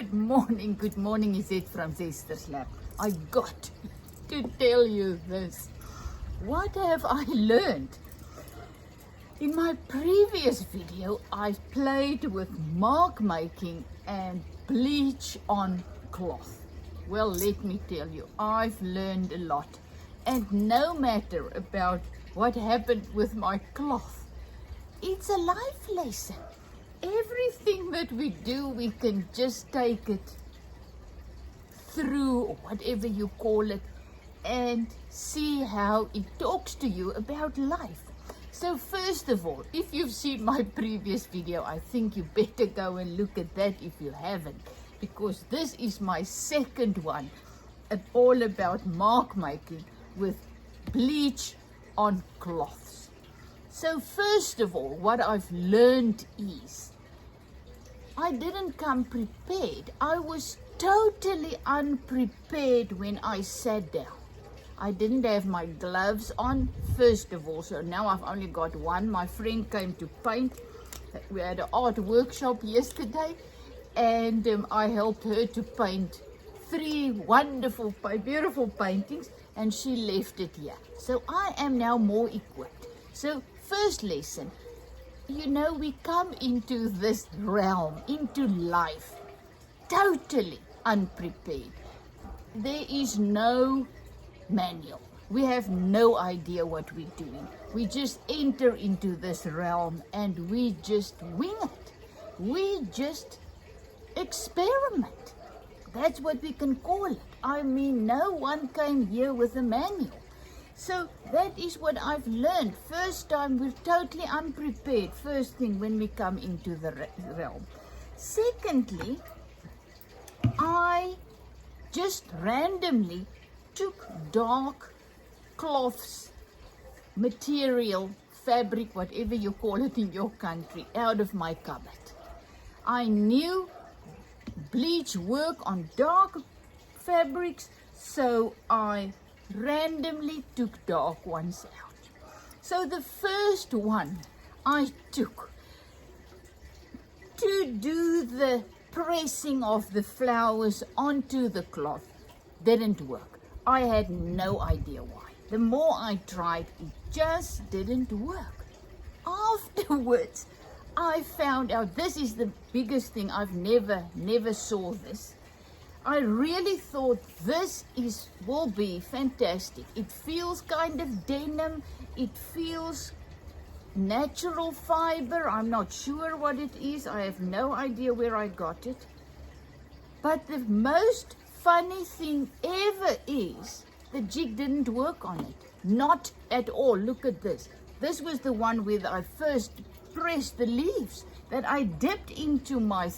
Good morning, is it from Sister's Lab. I got to tell you this. What have I learned? In my previous video, I played with mark making and bleach on cloth. Well, let me tell you, I've learned a lot. And no matter about what happened with my cloth, it's a life lesson. Everything that we do, we can just take it through, or whatever you call it, and see how it talks to you about life. So first of all, if you've seen my previous video, I think you better go and look at that if you haven't, because this is my second one, all about mark making with bleach on cloths. So first of all, what I've learned is I didn't come prepared. I was totally unprepared when I sat down. I didn't have my gloves on, first of all, so now I've only got one. My friend came to paint. We had an art workshop yesterday, and I helped her to paint 3 wonderful, beautiful paintings, and she left it here. So I am now more equipped. So first lesson, you know, we come into this realm, into life, totally unprepared. There is no manual. We have no idea what we're doing. We just enter into this realm and we just wing it. We just experiment. That's what we can call it. I mean, no one came here with a manual. So that is what I've learned. First time, we're totally unprepared. First thing when we come into the realm. Secondly, I just randomly took dark cloths, material, fabric, whatever you call it in your country, out of my cupboard. I knew bleach work on dark fabrics, so I randomly took dark ones out. So the first one I took to do the pressing of the flowers onto the cloth didn't work. I had no idea why. The more I tried, it just didn't work. Afterwards, I found out, this is the biggest thing, I've never saw this. I really thought this will be fantastic. It feels kind of denim. It feels natural fiber. I'm not sure what it is. I have no idea where I got it. But the most funny thing ever is the jig didn't work on it. Not at all. Look at this. This was the one where I first pressed the leaves that I dipped into my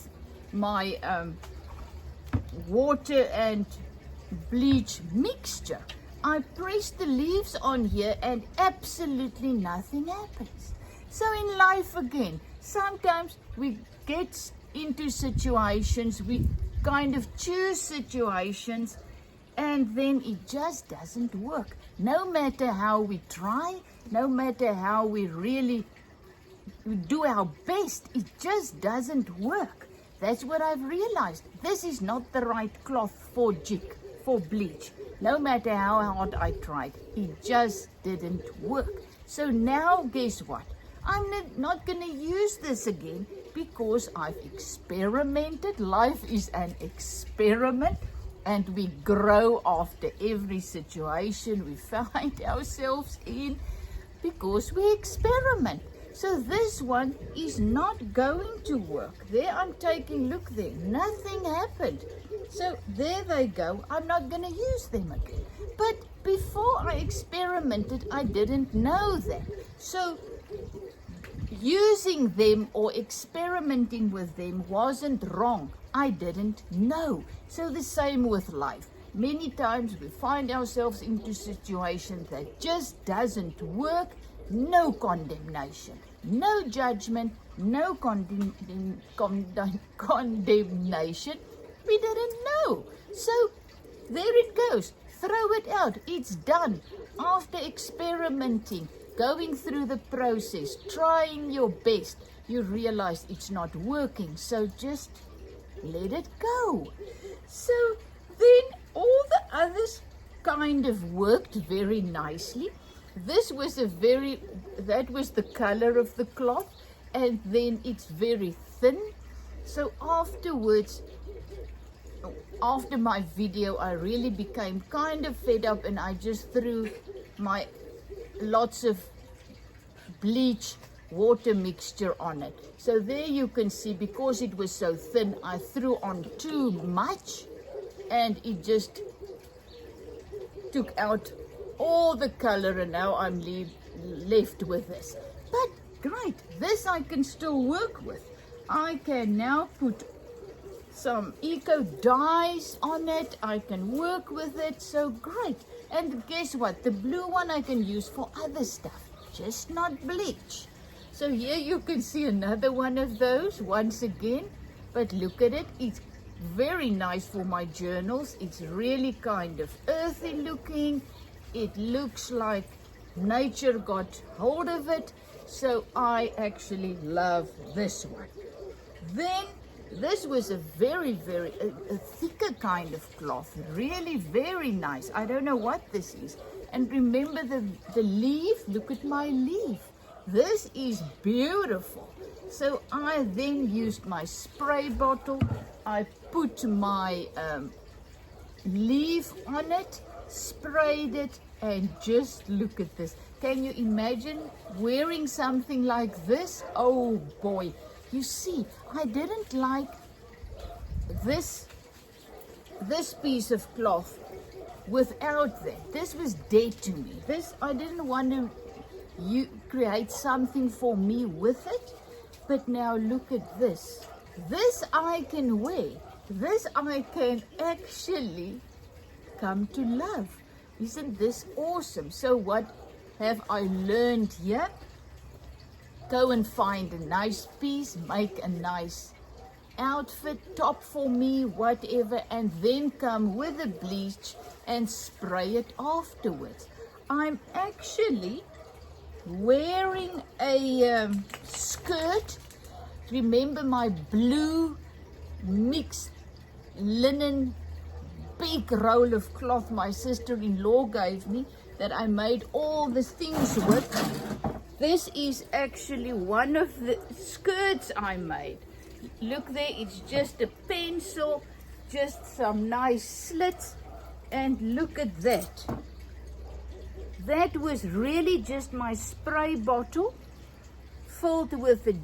water and bleach mixture. I pressed the leaves on here and absolutely nothing happens. So in life again, sometimes we get into situations, we kind of choose situations, and then it just doesn't work. No matter how we try, no matter how we really do our best, it just doesn't work. That's what I've realized. This is not the right cloth for jig, for bleach. No matter how hard I tried, it just didn't work. So now, guess what? I'm not going to use this again because I've experimented. Life is an experiment, and we grow after every situation we find ourselves in because we experiment. So this one is not going to work. There I'm taking, look there, nothing happened. So there they go. I'm not going to use them again. But before I experimented, I didn't know that. So using them or experimenting with them wasn't wrong. I didn't know. So the same with life. Many times we find ourselves into situations that just doesn't work. No condemnation, no judgment, no condemnation. We didn't know. So there it goes. Throw it out. It's done. After experimenting, going through the process, trying your best, you realize it's not working. So just let it go. So then all the others kind of worked very nicely. That was the color of the cloth, and then it's very thin. So afterwards, after my video, I really became kind of fed up, and I just threw my lots of bleach water mixture on it. So there you can see, because it was so thin, I threw on too much, and it just took out all the color, and now I'm left with this. But great, this I can still work with. I can now put some eco dyes on it. I can work with it, so great. And guess what? The blue one I can use for other stuff, just not bleach. So here you can see another one of those once again, but look at it. It's very nice for my journals. It's really kind of earthy looking. It looks like nature got hold of it. So I actually love this one. Then this was a very a thicker kind of cloth, really very nice. I don't know what this is. And remember the leaf, look at my leaf. This is beautiful. So I then used my spray bottle. I put my leaf on it, sprayed it, and just look at this. Can you imagine wearing something like this? Oh boy. You see, I didn't like this piece of cloth without that. This was dead to me. I didn't want to create something for me with it. But now look at this. This I can wear. This I can actually come to love. Isn't this awesome? So what have I learned here? Go and find a nice piece, make a nice outfit, top for me, whatever, and then come with the bleach and spray it afterwards. I'm actually wearing a skirt. Remember my blue mixed linen big roll of cloth my sister-in-law gave me that I made all the things with? This is actually one of the skirts I made. Look there, it's just a pencil, just some nice slits, and look at that. That was really just my spray bottle filled with a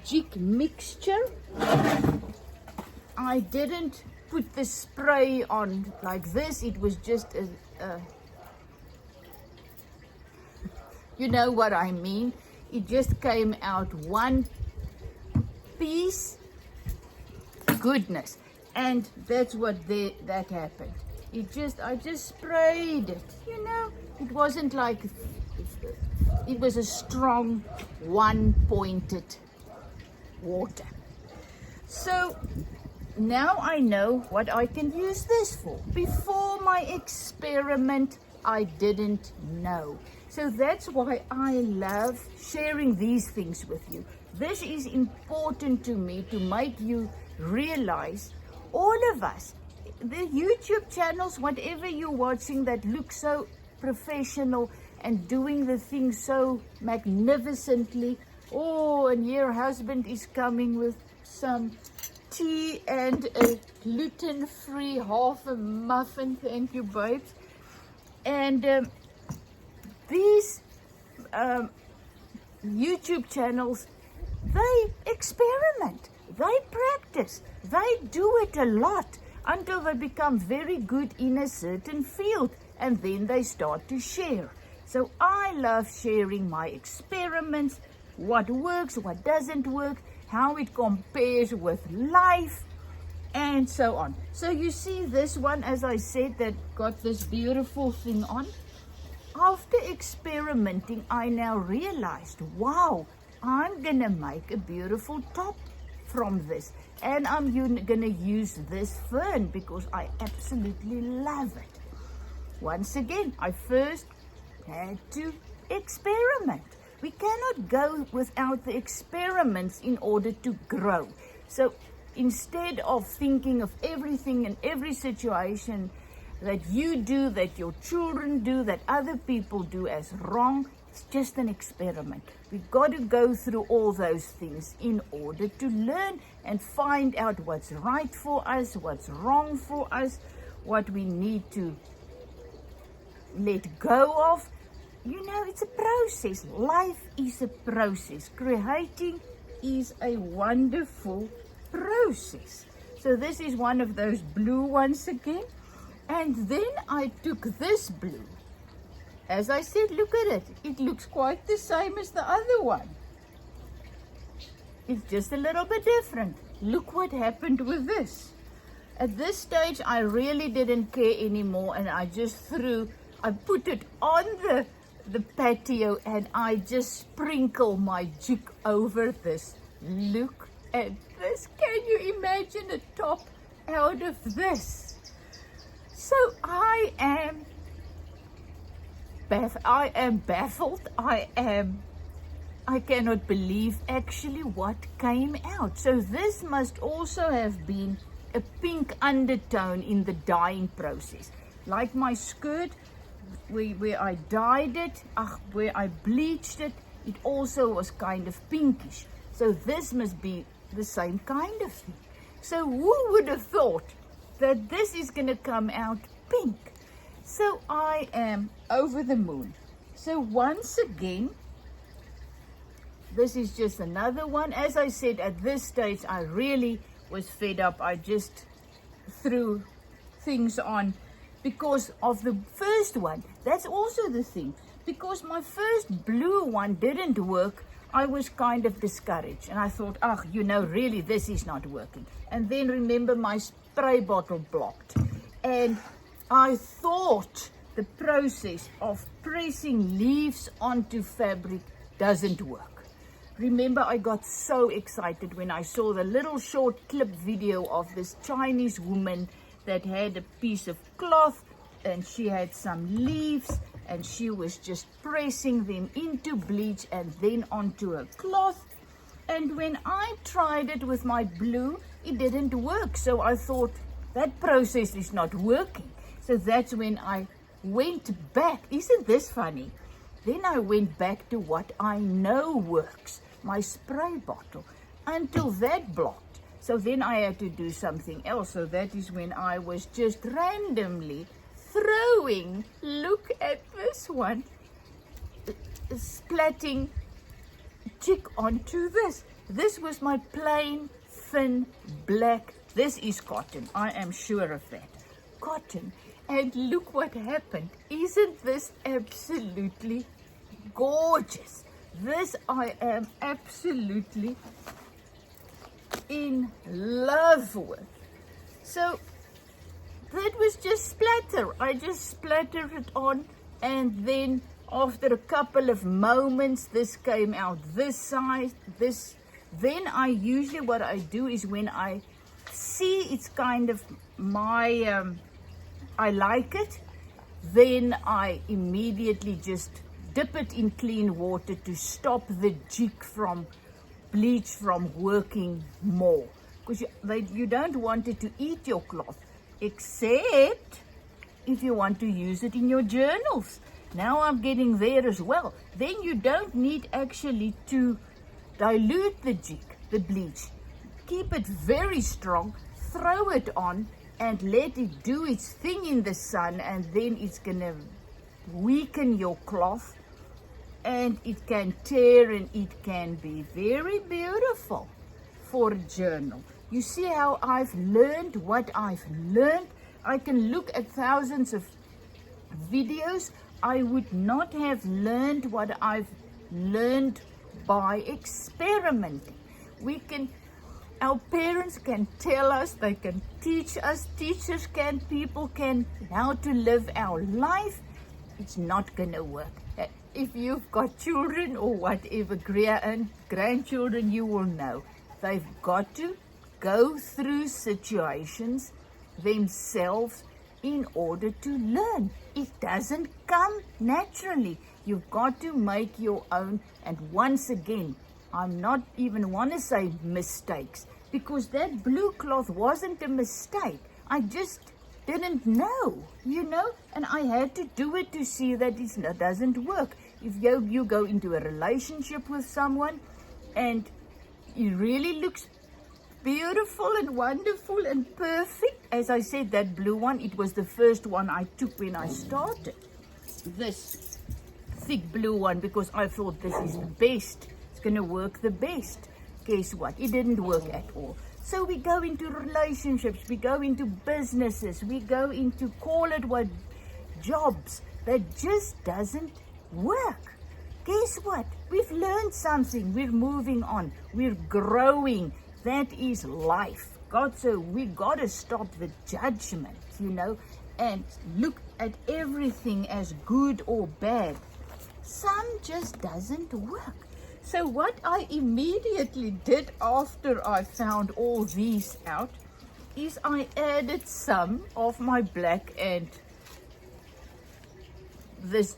jig mixture. I didn't put the spray on like this. It was just a you know what I mean. It just came out one piece. Goodness. And that's what that happened. I just sprayed it, you know. It wasn't like, it was a strong one-pointed water. So now I know what I can use this for. Before my experiment, I didn't know. So that's why I love sharing these things with you. This is important to me, to make you realize, all of us, the YouTube channels, whatever you're watching that look so professional and doing the things so magnificently. Oh, and your husband is coming with some tea and a gluten-free half a muffin. Thank you, babes. And these YouTube channels, they experiment, they practice, they do it a lot until they become very good in a certain field, and then they start to share. So I love sharing my experiments, what works, what doesn't work, how it compares with life, and so on. So you see this one, as I said, that got this beautiful thing on. After experimenting, I now realized, wow, I'm gonna make a beautiful top from this. And I'm gonna use this fern because I absolutely love it. Once again, I first had to experiment. We cannot go without the experiments in order to grow. So instead of thinking of everything and every situation that you do, that your children do, that other people do as wrong, it's just an experiment. We've got to go through all those things in order to learn and find out what's right for us, what's wrong for us, what we need to let go of. You know, it's a process. Life is a process. Creating is a wonderful process. So this is one of those blue ones again. And then I took this blue. As I said, look at it. It looks quite the same as the other one. It's just a little bit different. Look what happened with this. At this stage, I really didn't care anymore, and I put it on the patio, and I just sprinkle my jig over this. Look at this. Can you imagine a top out of this? So I am baffled. I cannot believe actually what came out. So this must also have been a pink undertone in the dyeing process. Like my skirt, where I dyed it, where I bleached it, it also was kind of pinkish. So this must be the same kind of thing. So who would have thought that this is going to come out pink? So I am over the moon. So once again, this is just another one. As I said, at this stage, I really was fed up. I just threw things on because of the first one. That's also the thing. Because my first blue one didn't work, I was kind of discouraged. And I thought, really, this is not working. And then remember, my spray bottle blocked. And I thought the process of pressing leaves onto fabric doesn't work. Remember, I got so excited when I saw the little short clip video of this Chinese woman that had a piece of cloth and she had some leaves and she was just pressing them into bleach and then onto a cloth. And when I tried it with my blue, it didn't work. So I thought, that process is not working. So that's when I went back. Isn't this funny? Then I went back to what I know works, my spray bottle, until that blocked. So then I had to do something else. So that is when I was just randomly throwing, look at this one, splatting jig onto this. This was my plain, thin, black. This is cotton. I am sure of that. Cotton. And look what happened. Isn't this absolutely gorgeous? This I am absolutely in love with. So that was just splatter. I just splattered it on, and then after a couple of moments, this came out this size, this. Then I usually, what I do is when I see it's kind of I like it, then I immediately just dip it in clean water to stop the jig from bleach from working more. Because you don't want it to eat your cloth, except if you want to use it in your journals. Now I'm getting there as well. Then you don't need actually to dilute the jig, the bleach. Keep it very strong, throw it on, and let it do its thing in the sun, and then it's gonna weaken your cloth, and it can tear, and it can be very beautiful for a journal. You see how I've learned what I've learned? I can look at thousands of videos. I would not have learned what I've learned by experimenting. Our parents can tell us, they can teach us, teachers can, people can, how to live our life. It's not gonna work. If you've got children or whatever, grandchildren, you will know. They've got to go through situations themselves in order to learn. It doesn't come naturally. You've got to make your own. And once again, I'm not even want to say mistakes. because that blue cloth wasn't a mistake. I just didn't know, you know, and I had to do it to see that it doesn't work. If you go into a relationship with someone and it really looks beautiful and wonderful and perfect. As I said, that blue one, it was the first one I took when I started. This thick blue one, because I thought this is the best. It's going to work the best. Guess what? It didn't work at all. So we go into relationships, we go into businesses, we go into, call it what, jobs. That just doesn't work. Guess what? We've learned something. We're moving on. We're growing. That is life. So we got to stop the judgment, you know, and look at everything as good or bad. Some just doesn't work. So what I immediately did after I found all these out is I added some of my black and this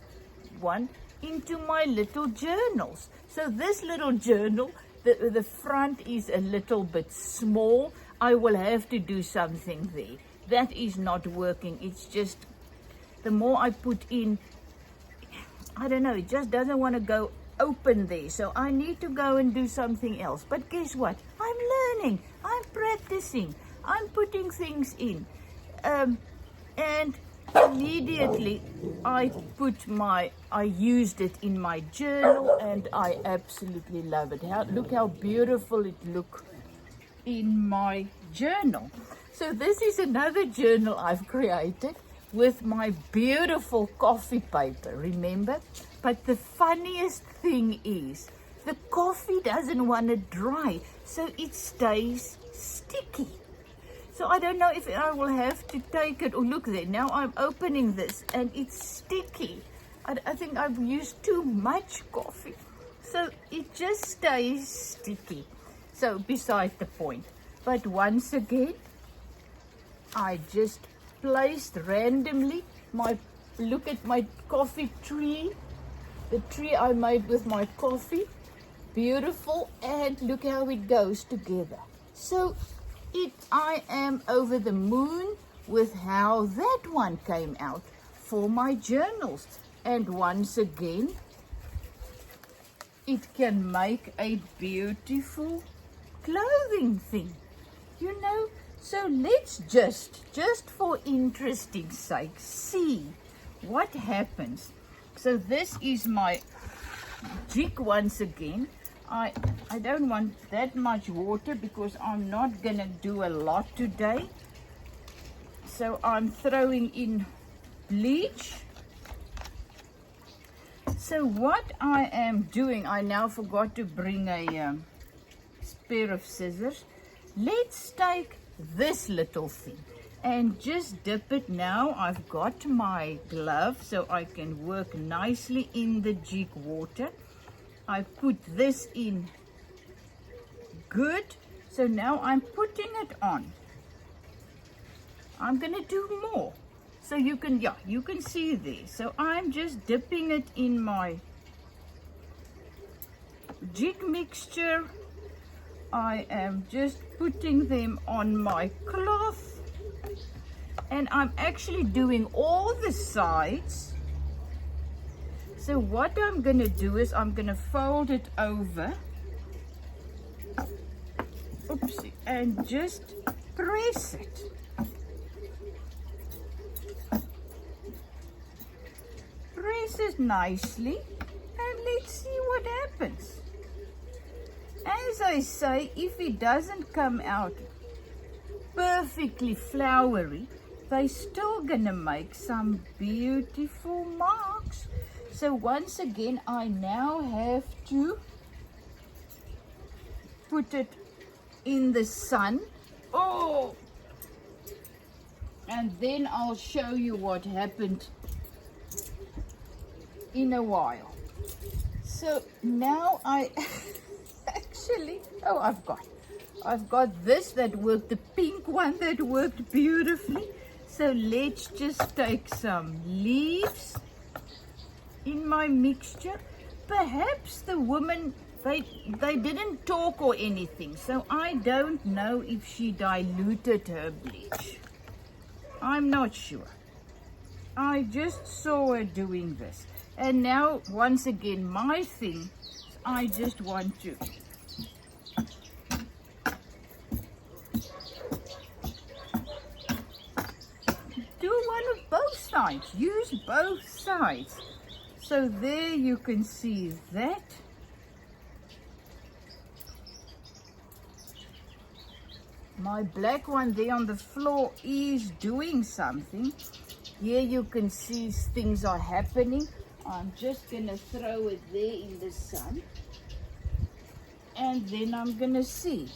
one into my little journals. So this little journal, the front is a little bit small. I will have to do something there. That is not working. It's just, the more I put in, I don't know, it just doesn't want to go open there. So I need to go and do something else. But guess what? I'm learning. I'm practicing. I'm putting things in. And immediately I used it in my journal and I absolutely love it. Look how beautiful it looks in my journal. So this is another journal I've created with my beautiful coffee paper, remember? But the funniest thing is the coffee doesn't want to dry, so it stays sticky. So I don't know if I will have to take it. Oh, look there. Now I'm opening this and it's sticky. I think I've used too much coffee. So it just stays sticky. So beside the point. But once again, I just placed randomly look at my coffee tree. The tree I made with my coffee. Beautiful. And look how it goes together. So I am over the moon with how that one came out for my journals. And once again, it can make a beautiful clothing thing, you know. So let's just for interesting sake, see what happens. So this is my jig once again. I don't want that much water because I'm not going to do a lot today. So I'm throwing in bleach. So what I am doing, I now forgot to bring a pair of scissors. Let's take this little thing and just dip it. Now I've got my glove so I can work nicely in the jig water. I put this in good. So now I'm putting it on. I'm going to do more. So you can see there. So I'm just dipping it in my jig mixture. I am just putting them on my cloth. And I'm actually doing all the sides. So what I'm going to do is I'm going to fold it over. Oopsie. And just press it. Press it nicely. And let's see what happens. As I say, if it doesn't come out perfectly flowery, they're still going to make some beautiful marks. So once again, I now have to put it in the sun. Oh! And then I'll show you what happened in a while. So now I actually, I've got this that worked, the pink one that worked beautifully. So let's just take some leaves in my mixture. Perhaps the woman They didn't talk or anything, so I don't know if she diluted her bleach. I'm not sure. I just saw her doing this. And now, once again, my thing, I just want to do one of both sides. Use both sides. So there you can see that. My black one there on the floor is doing something. Here you can see things are happening. I'm just going to throw it there in the sun. And then I'm going to see.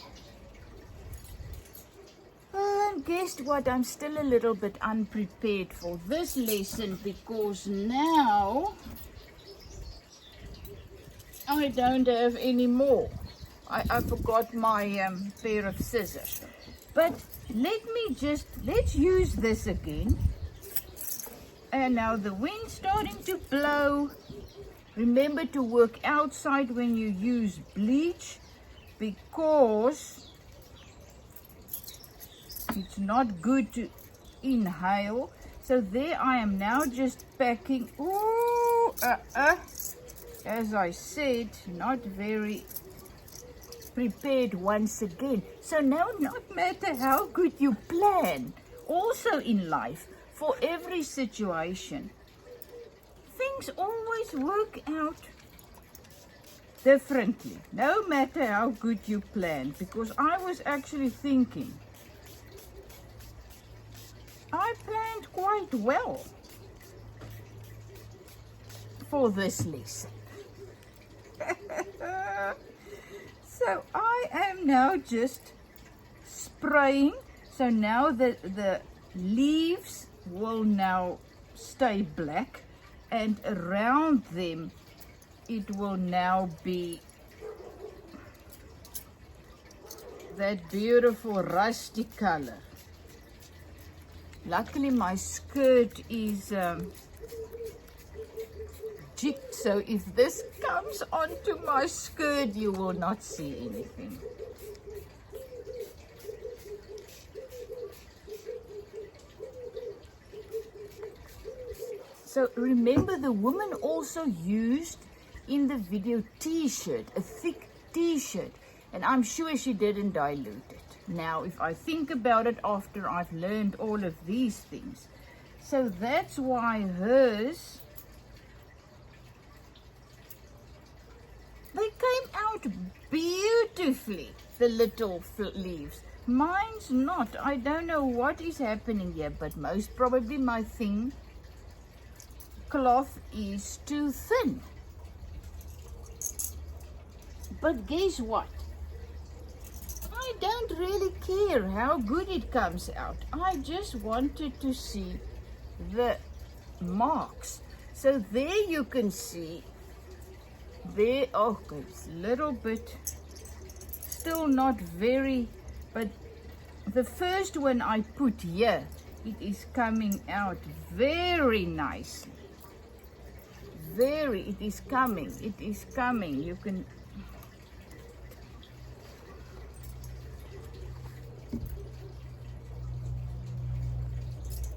And guess what? I'm still a little bit unprepared for this lesson because now I don't have any more. I forgot my pair of scissors. But let's use this again. And now the wind's starting to blow. Remember to work outside when you use bleach because it's not good to inhale. So there I am now just packing. Ooh, as I said, not very prepared once again. So now, not matter how good you plan, also in life, for every situation, things always work out differently, no matter how good you plan. Because I was actually thinking, I planned quite well for this lesson. So I am now just spraying. So now the leaves will now stay black, and around them it will now be that beautiful rusty color. Luckily my skirt is jigged, so if this comes onto my skirt you will not see anything. So remember, the woman also used in the video t-shirt, a thick t-shirt, and I'm sure she didn't dilute it. Now, if I think about it after I've learned all of these things, so that's why hers, they came out beautifully, the little leaves. Mine's not. I don't know what is happening here, but most probably my cloth is too thin. But guess what? I don't really care how good it comes out. I just wanted to see the marks. So there you can see, there, okay, it's a little bit, still not very, but the first one I put here, it is coming out very nicely. It is coming, you can,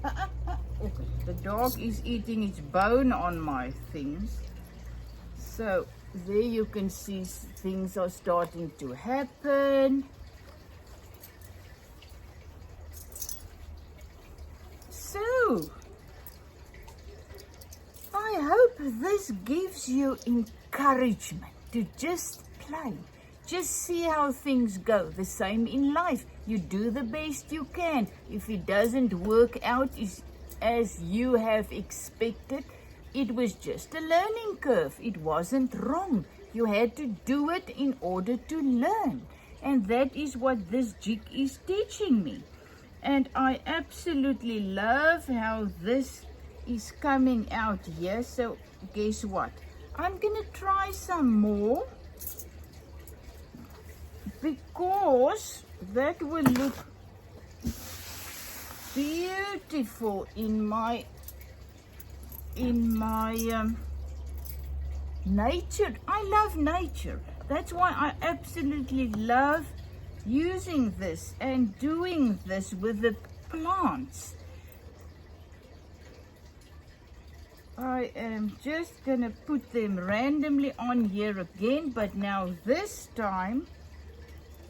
okay, the dog is eating its bone on my things. So there you can see things are starting to happen. So I hope this gives you encouragement to just play. Just see how things go. The same in life. You do the best you can. If it doesn't work out as you have expected, it was just a learning curve. It wasn't wrong. You had to do it in order to learn. And that is what this jig is teaching me. And I absolutely love how this is coming out here. So guess what? I'm gonna try some more because that will look beautiful in my nature. I love nature. That's why I absolutely love using this and doing this with the plants. I am just gonna put them randomly on here again, but now this time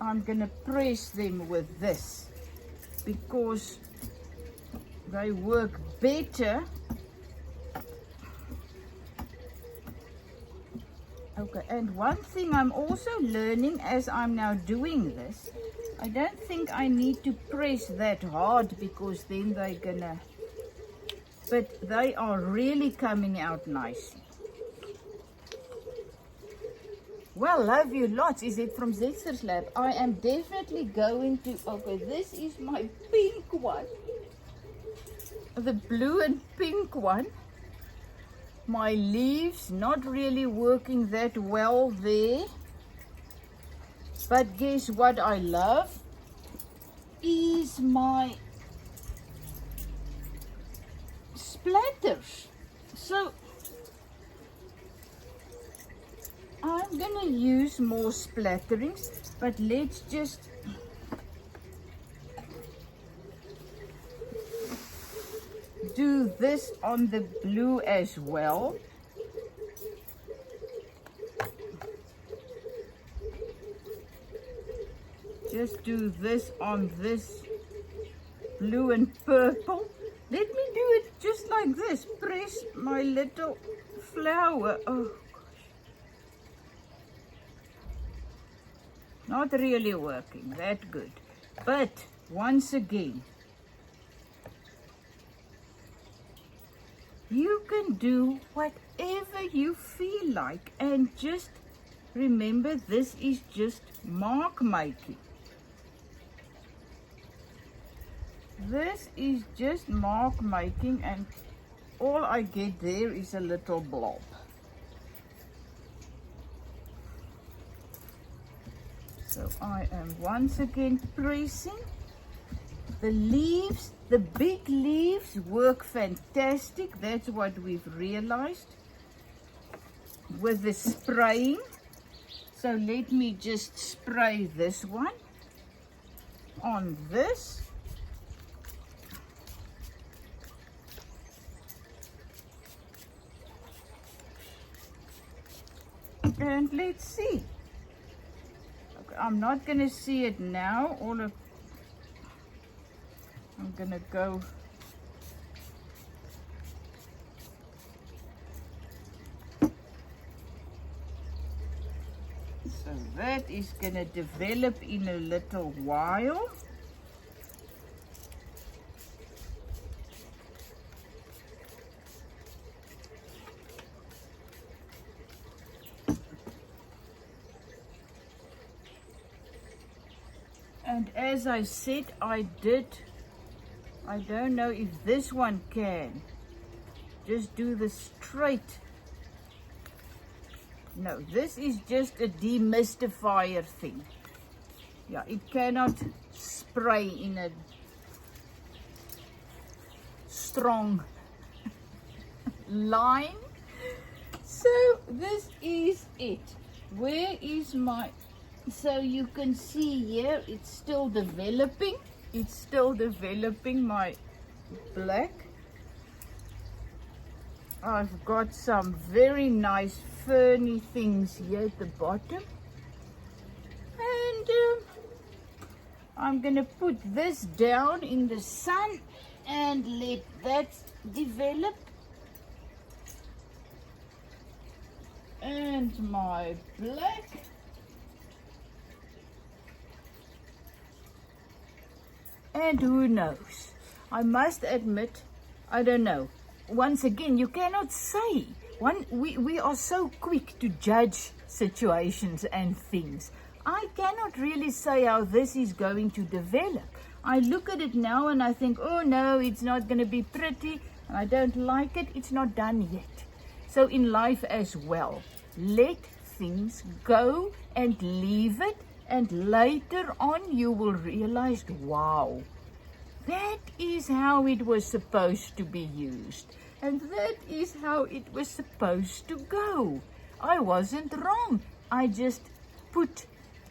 I'm gonna press them with this because they work better. Okay, and one thing I'm also learning as I'm now doing this, I don't think I need to press that hard because then they're gonna, but they are really coming out nicely. Well, love you lots. Is it from Zetser's Lab? I am definitely going to, okay, this is my pink one. The blue and pink one. My leaves not really working that well there. But guess what I love? Is my splatters. So I'm gonna use more splatterings, but let's just do this on the blue as well. Just do this on this blue and purple. Let me do it just like this. Press my little flower. Oh gosh. Not really working that good. But once again, you can do whatever you feel like, and just remember this is just mark making. This is just mark making, and all I get there is a little blob. So I am once again pressing. The leaves, the big leaves work fantastic. That's what we've realized with the spraying. So let me just spray this one on this. And let's see. Okay, I'm not going to see it now. I'm going to go. So that is going to develop in a little while. And as I said, I don't know if this one can. Just do the straight. No, this is just a demystifier thing. Yeah, it cannot spray in a strong line. So this is it. Where is my... So you can see here, it's still developing. It's still developing my black. I've got some very nice ferny things here at the bottom. And I'm going to put this down in the sun and let that develop. And my black. And who knows? I must admit, I don't know. Once again, you cannot say. We are so quick to judge situations and things. I cannot really say how this is going to develop. I look at it now and I think, oh no, it's not going to be pretty. I don't like it. It's not done yet. So in life as well, let things go and leave it. And later on you will realize, wow, that is how it was supposed to be used. And that is how it was supposed to go. I wasn't wrong. I just put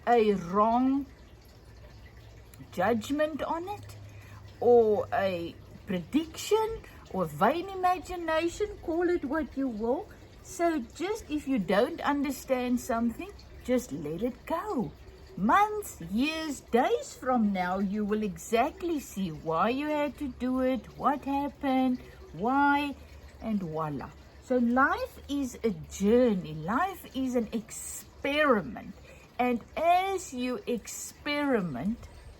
a wrong judgment on it, or a prediction, or vain imagination, call it what you will. So just if you don't understand something, just let it go. Months, years, days from now, you will exactly see why you had to do it, what happened, why, and voila. So life is a journey. Life is an experiment. And as you experiment,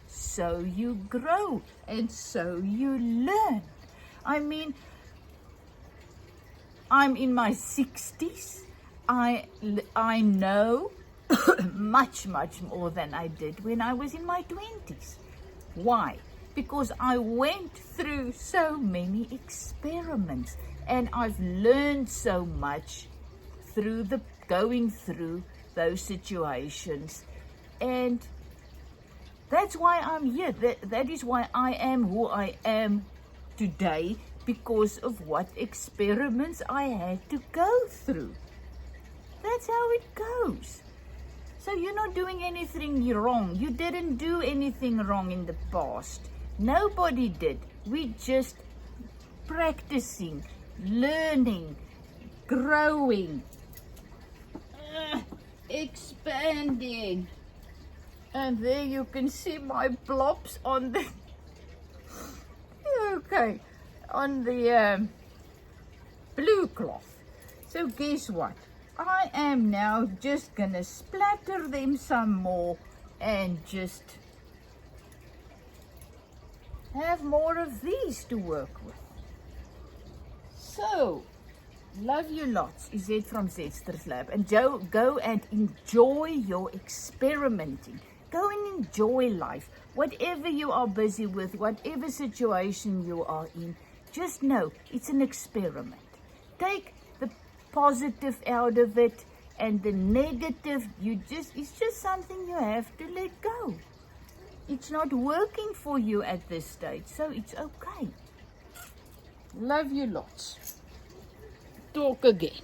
so you grow and so you learn. I mean, I'm in my 60s. I know much more than I did when I was in my 20s. Why? Because I went through so many experiments and I've learned so much through going through those situations, and that's why I'm here. That is why I am who I am today, because of what experiments I had to go through. That's how it goes. So you're not doing anything wrong. You didn't do anything wrong in the past. Nobody did. We just practicing, learning, growing, expanding. And there you can see my blobs on the on the blue cloth. So guess what? I am now just gonna splatter them some more and just have more of these to work with. So, love you lots, Izette from Zetster's Lab. And go and enjoy your experimenting. Go and enjoy life. Whatever you are busy with, whatever situation you are in, just know it's an experiment. Take the positive out of it, and the negative, it's just something you have to let go. It's not working for you at this stage, so it's okay. Love you lots. Talk again.